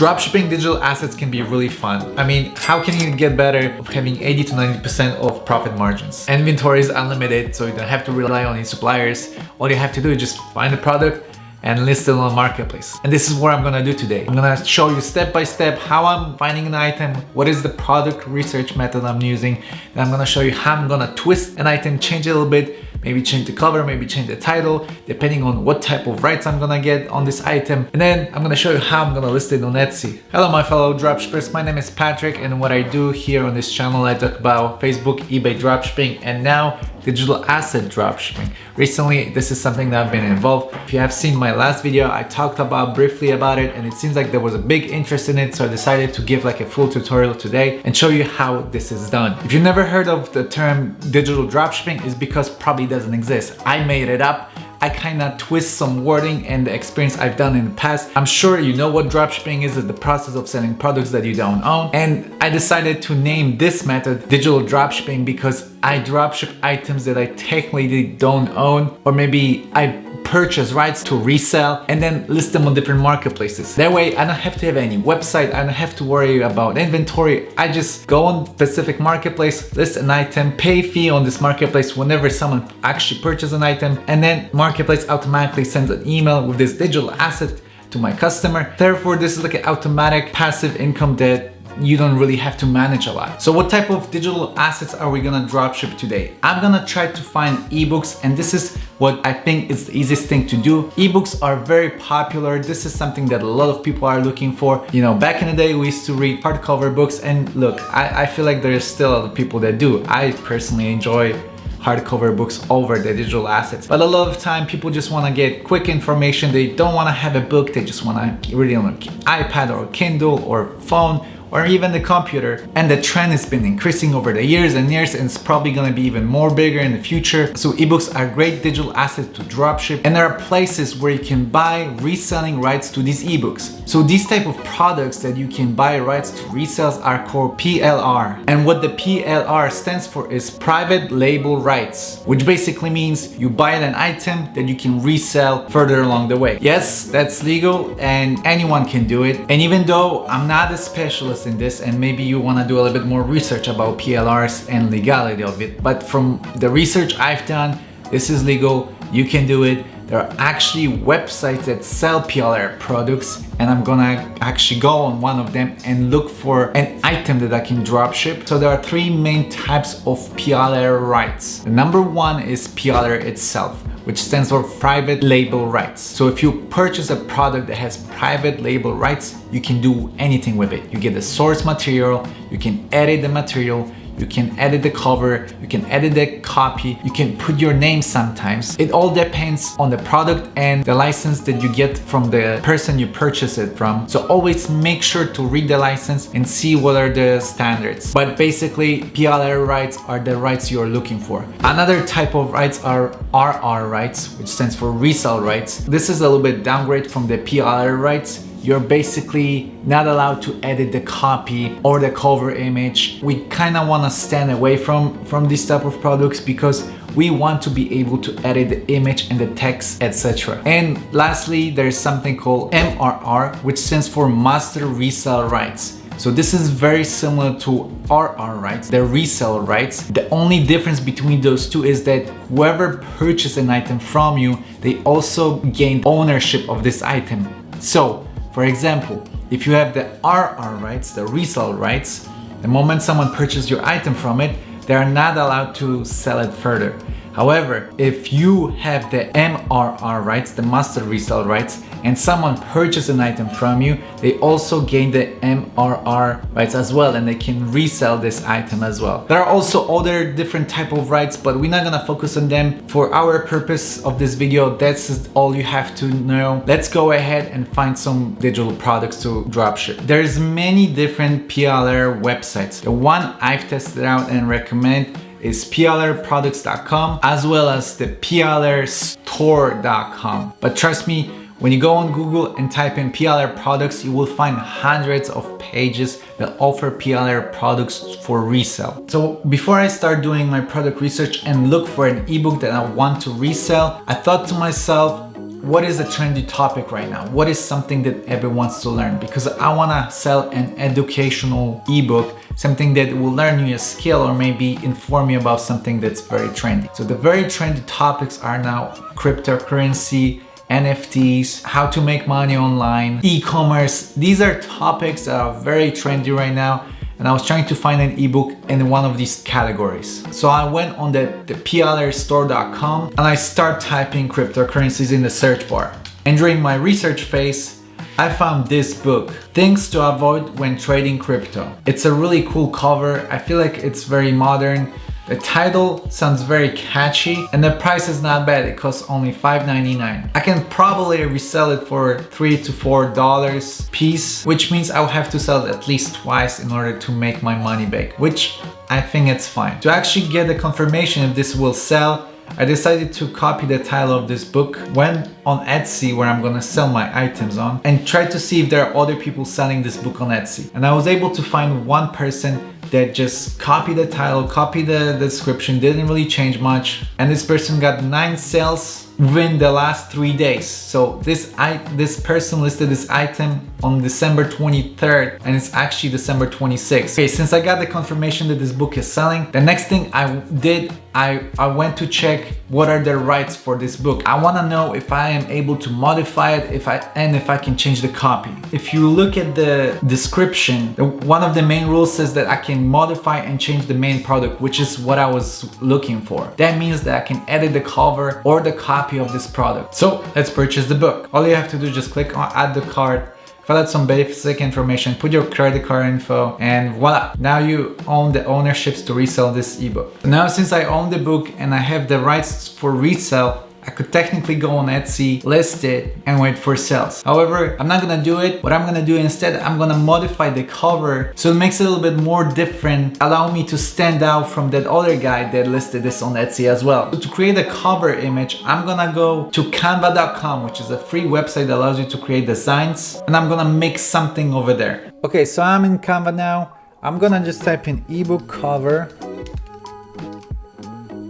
Dropshipping digital assets can be really fun. I mean, how can you get better of having 80 to 90% of profit margins? Inventory is unlimited, so you don't have to rely on any suppliers. All you have to do is just find the product and list it on the marketplace. And this is what I'm gonna do today. I'm gonna show you step by step how I'm finding an item, what is the product research method I'm using, and I'm gonna show you how I'm gonna twist an item, change it a little bit, maybe change the cover, maybe change the title, depending on what type of rights I'm gonna get on this item. And then I'm gonna show you how I'm gonna list it on Etsy. Hello my fellow dropshippers, my name is Patrick, and what I do here on this channel, I talk about Facebook, eBay dropshipping, and now digital asset dropshipping. Recently, this is something that I've been involved. If you have seen my last video, I talked briefly about it, and it seems like there was a big interest in it, so I decided to give like a full tutorial today and show you how this is done. If you've never heard of the term digital dropshipping, it's because probably doesn't exist. I made it up. I kind of twist some wording and the experience I've done in the past. I'm sure you know what dropshipping is the process of selling products that you don't own. And I decided to name this method digital dropshipping because I dropship items that I technically don't own, or maybe I purchase rights to resell and then list them on different marketplaces. That way I don't have to have any website, I don't have to worry about inventory. I just go on specific marketplace, list an item, pay fee on this marketplace whenever someone actually purchases an item, and then marketplace automatically sends an email with this digital asset to my customer. Therefore, this is like an automatic passive income that you don't really have to manage a lot. So what type of digital assets are we gonna dropship today? I'm gonna try to find ebooks, and this is what I think is the easiest thing to do. Ebooks are very popular. This is something that a lot of people are looking for. You know, back in the day, we used to read hardcover books, and look, I feel like there's still other people that do. I personally enjoy hardcover books over the digital assets. But a lot of time people just want to get quick information. They don't want to have a book. They just want to read it on an iPad or Kindle or phone, or even the computer. And the trend has been increasing over the years and years, and it's probably gonna be even more bigger in the future. So ebooks are great digital assets to dropship, and there are places where you can buy reselling rights to these ebooks. So these type of products that you can buy rights to resales are called PLR. And what the PLR stands for is private label rights, which basically means you buy an item that you can resell further along the way. Yes, that's legal and anyone can do it. And even though I'm not a specialist in this, and maybe you want to do a little bit more research about PLRs and legality of it, but from the research I've done, this is legal, you can do it. There are actually websites that sell PLR products, and I'm gonna actually go on one of them and look for an item that I can dropship. So there are three main types of PLR rights. The number one is PLR itself, which stands for private label rights. So if you purchase a product that has private label rights, you can do anything with it. You get the source material, you can edit the material, you can edit the cover, you can edit the copy, you can put your name sometimes. It all depends on the product and the license that you get from the person you purchase it from. So always make sure to read the license and see what are the standards. But basically, PLR rights are the rights you're looking for. Another type of rights are RR rights, which stands for resale rights. This is a little bit downgrade from the PLR rights. You're basically not allowed to edit the copy or the cover image. We kind of want to stand away from this type of products because we want to be able to edit the image and the text, etc. And lastly, there's something called MRR, which stands for Master Resale Rights. So this is very similar to RR rights, the resale rights. The only difference between those two is that whoever purchased an item from you, they also gain ownership of this item. So, for example, if you have the RR rights, the resale rights, the moment someone purchases your item from it, they are not allowed to sell it further. However, if you have the MRR rights, the master resale rights, and someone purchases an item from you, they also gain the MRR rights as well, and they can resell this item as well. There are also other different type of rights, but we're not gonna focus on them. For our purpose of this video, that's all you have to know. Let's go ahead and find some digital products to dropship. There's many different PLR websites. The one I've tested out and recommend is plrproducts.com as well as the plrstore.com. But trust me, when you go on Google and type in PLR products, you will find hundreds of pages that offer PLR products for resale. So before I start doing my product research and look for an ebook that I want to resell, I thought to myself, what is a trendy topic right now? What is something that everyone wants to learn? Because I wanna sell an educational ebook, something that will learn you a skill or maybe inform you about something that's very trendy. So the very trendy topics are now cryptocurrency, NFTs, how to make money online, e-commerce. These are topics that are very trendy right now. And I was trying to find an ebook in one of these categories. So I went on the plrstore.com and I start typing cryptocurrencies in the search bar. And during my research phase, I found this book, Things to Avoid When Trading Crypto. It's a really cool cover. I feel like it's very modern. The title sounds very catchy and the price is not bad. It costs only $5.99. I can probably resell it for $3 to $4 piece, which means I'll have to sell it at least twice in order to make my money back, which I think it's fine. To actually get the confirmation if this will sell, I decided to copy the title of this book, went on Etsy where I'm gonna sell my items on, and tried to see if there are other people selling this book on Etsy. And I was able to find one person that just copied the title, copied the description, didn't really change much. And this person got 9 sales within the last 3 days. So this person listed this item on December 23rd and it's actually December 26th. Okay, since I got the confirmation that this book is selling, the next thing I did, I went to check what are the rights for this book. I want to know if I am able to modify it, if I can change the copy. If you look at the description, one of the main rules says that I can modify and change the main product, which is what I was looking for. That means that I can edit the cover or the copy of this product. So let's purchase the book. All you have to do is just click on add the cart, fill out some basic information, put your credit card info, and voila! Now you own the ownerships to resell this ebook. Now since I own the book and I have the rights for resale, I could technically go on Etsy, list it, and wait for sales. However, I'm not gonna do it. What I'm gonna do instead, I'm gonna modify the cover so it makes it a little bit more different, allow me to stand out from that other guy that listed this on Etsy as well. So to create a cover image, I'm gonna go to canva.com, which is a free website that allows you to create designs, and I'm gonna make something over there. Okay, so I'm in Canva now. I'm gonna just type in ebook cover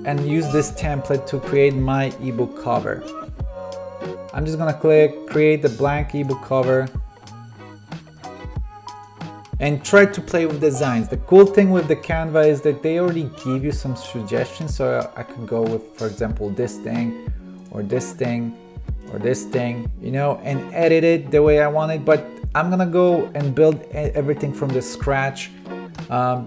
and use this template to create my ebook cover. I'm just gonna click create the blank ebook cover and try to play with designs. The cool thing with the Canva is that they already give you some suggestions, so I could go with, for example, this thing or this thing or this thing, you know, and edit it the way I want it. But I'm gonna go and build everything from the scratch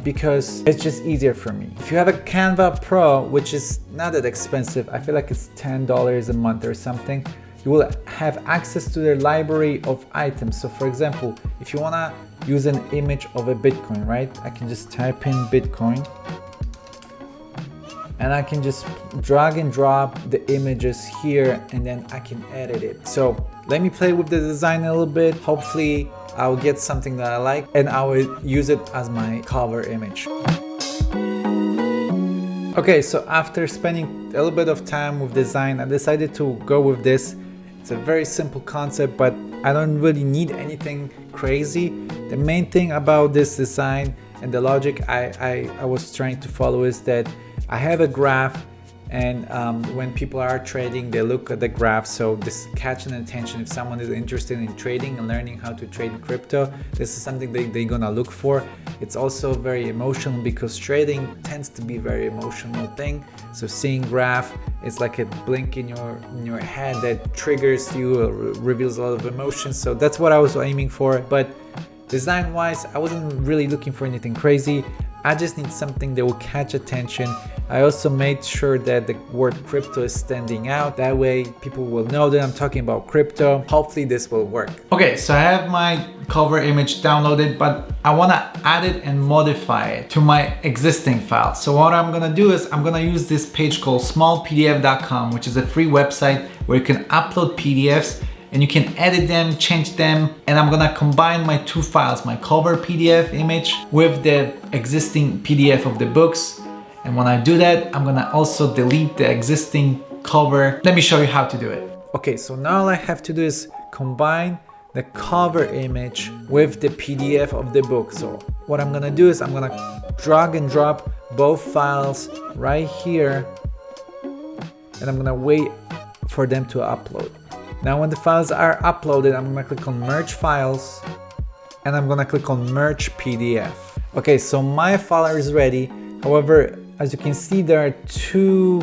because it's just easier for me. If you have a Canva Pro, which is not that expensive, I feel like it's $10 a month or something, you will have access to their library of items. So for example, if you wanna use an image of a Bitcoin, right? I can just type in Bitcoin and I can just drag and drop the images here and then I can edit it. So let me play with the design a little bit. Hopefully I'll get something that I like and I will use it as my cover image. Okay, so after spending a little bit of time with design, I decided to go with this. It's a very simple concept, but I don't really need anything crazy. The main thing about this design and the logic I was trying to follow is that I have a graph, and when people are trading, they look at the graph, so this catches attention. If someone is interested in trading and learning how to trade crypto, this is something they're gonna look for. It's also very emotional because trading tends to be a very emotional thing. So seeing graph, it's like a blink in your head that triggers you, reveals a lot of emotions. So that's what I was aiming for. But design wise, I wasn't really looking for anything crazy. I just need something that will catch attention. I also made sure that the word crypto is standing out. That way people will know that I'm talking about crypto. Hopefully this will work. Okay, so I have my cover image downloaded, but I wanna add it and modify it to my existing file. So what I'm gonna do is I'm gonna use this page called smallpdf.com, which is a free website where you can upload PDFs and you can edit them, change them, and I'm gonna combine my two files, my cover PDF image with the existing PDF of the books. And when I do that, I'm gonna also delete the existing cover. Let me show you how to do it. Okay, so now all I have to do is combine the cover image with the PDF of the book. So what I'm gonna do is I'm gonna drag and drop both files right here, and I'm gonna wait for them to upload. Now when the files are uploaded, I'm gonna click on merge files and I'm gonna click on merge PDF. Okay, so my file is ready. However, as you can see, there are two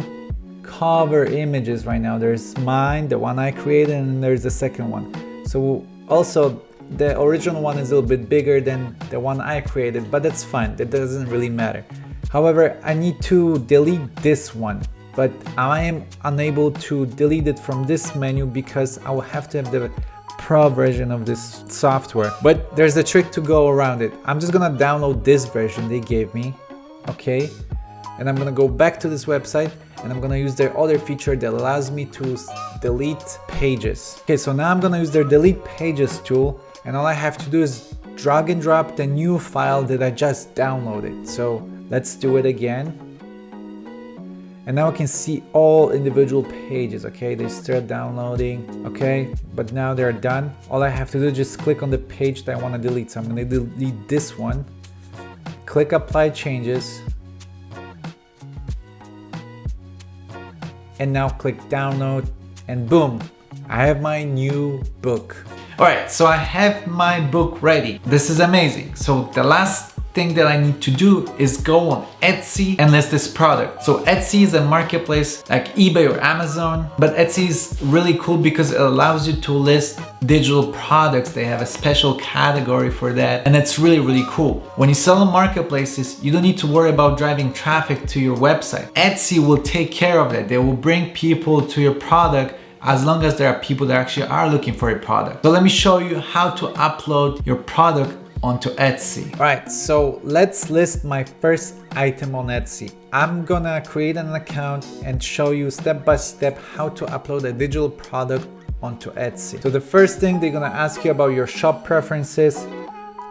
cover images right now. There's mine, the one I created, and there's the second one. So also the original one is a little bit bigger than the one I created, but that's fine, that doesn't really matter. However, I need to delete this one, but I am unable to delete it from this menu because I will have to have the pro version of this software. But there's a trick to go around it. I'm just gonna download this version they gave me, okay? And I'm gonna go back to this website and I'm gonna use their other feature that allows me to delete pages. Okay, so now I'm gonna use their delete pages tool, and all I have to do is drag and drop the new file that I just downloaded. So let's do it again. And now I can see all individual pages, okay? They start downloading, okay? But now they're done. All I have to do is just click on the page that I wanna delete. So I'm gonna delete this one, click apply changes, and now click download, and boom, I have my new book. All right, so I have my book ready. This is amazing. So the last thing that I need to do is go on Etsy and list this product. So Etsy is a marketplace like eBay or Amazon, but Etsy is really cool because it allows you to list digital products. They have a special category for that, and it's really, really cool. When you sell on marketplaces, you don't need to worry about driving traffic to your website. Etsy will take care of that. They will bring people to your product as long as there are people that actually are looking for a product. So let me show you how to upload your product onto Etsy. All right, so let's list my first item on Etsy. I'm gonna create an account and show you step by step how to upload a digital product onto Etsy. So the first thing they're gonna ask you about your shop preferences.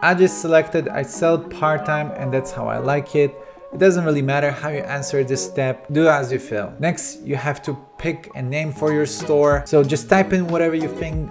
I just selected I sell part-time and that's how I like it. It doesn't really matter how you answer this step, do as you feel. Next, you have to pick a name for your store. So just type in whatever you think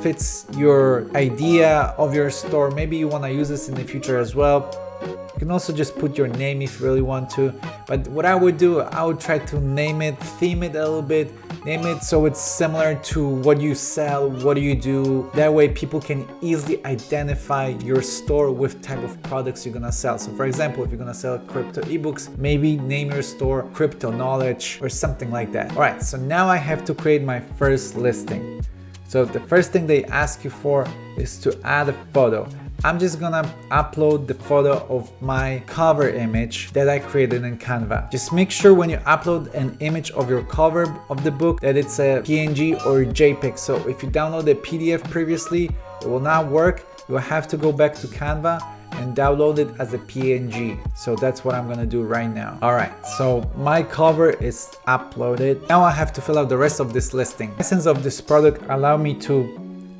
fits your idea of your store. Maybe you want to use this in the future as well. You can also just put your name if you really want to. But what I would do, I would try to name it, theme it a little bit, name it so it's similar to what you sell, what do you do. That way people can easily identify your store with type of products you're gonna sell. So for example, if you're gonna sell crypto ebooks, maybe name your store Crypto Knowledge or something like that. All right, so now I have to create my first listing. So the first thing they ask you for is to add a photo. I'm just gonna upload the photo of my cover image that I created in Canva. Just make sure when you upload an image of your cover of the book that it's a PNG or JPEG. So if you download a PDF previously, it will not work. You will have to go back to Canva and download it as a PNG. So that's what I'm gonna do right now. All right, so my cover is uploaded. Now I have to fill out the rest of this listing. License of this product allow me to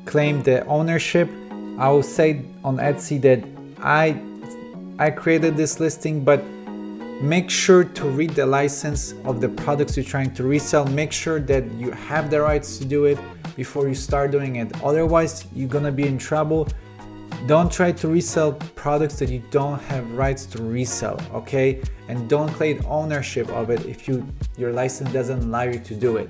claim the ownership. I will say on Etsy that I created this listing, but make sure to read the license of the products you're trying to resell. Make sure that you have the rights to do it before you start doing it. Otherwise, you're gonna be in trouble. Don't try to resell products that you don't have rights to resell, okay? And don't claim ownership of it if your license doesn't allow you to do it.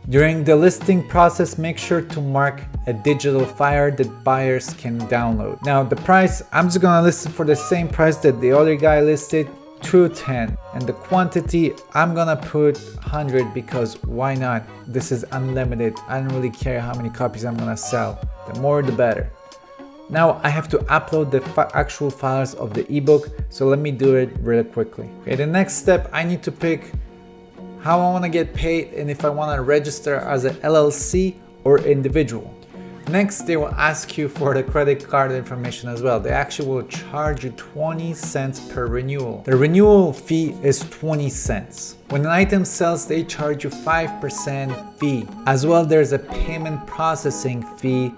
During the listing process, make sure to mark a digital file that buyers can download. Now the price, I'm just gonna list it for the same price that the other guy listed, $210. And the quantity, I'm gonna put 100 because why not? This is unlimited. I don't really care how many copies I'm gonna sell. The more the better. Now I have to upload the actual files of the ebook, so let me do it really quickly. Okay, the next step, I need to pick how I want to get paid and if I want to register as an LLC or individual. Next, they will ask you for the credit card information as well. They actually will charge you 20 cents per renewal. The renewal fee is 20 cents. When an item sells, they charge you 5% fee. As well, there's a payment processing fee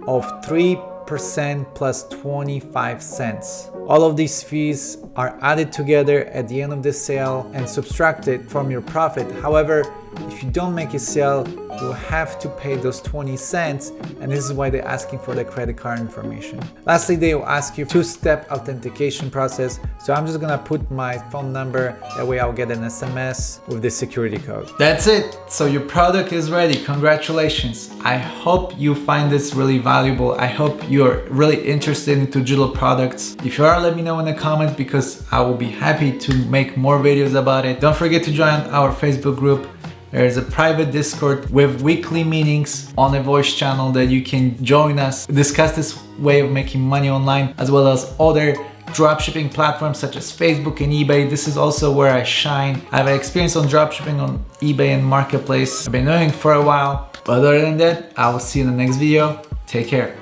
of 3% plus 25 cents. All of these fees are added together at the end of the sale and subtracted from your profit. However, if you don't make a sale, you'll have to pay those 20 cents, and this is why they're asking for the credit card information. Lastly, they will ask you two-step authentication process. So I'm just gonna put my phone number, that way I'll get an SMS with the security code. That's it. So your product is ready. Congratulations. I hope you find this really valuable. I hope you're really interested into digital products. If you are, let me know in the comments because I will be happy to make more videos about it. Don't forget to join our Facebook group. There's a private Discord with weekly meetings on a voice channel that you can join us, discuss this way of making money online, as well as other dropshipping platforms such as Facebook and eBay. This is also where I shine. I have experience on dropshipping on eBay and Marketplace. I've been doing it for a while. But other than that, I will see you in the next video. Take care.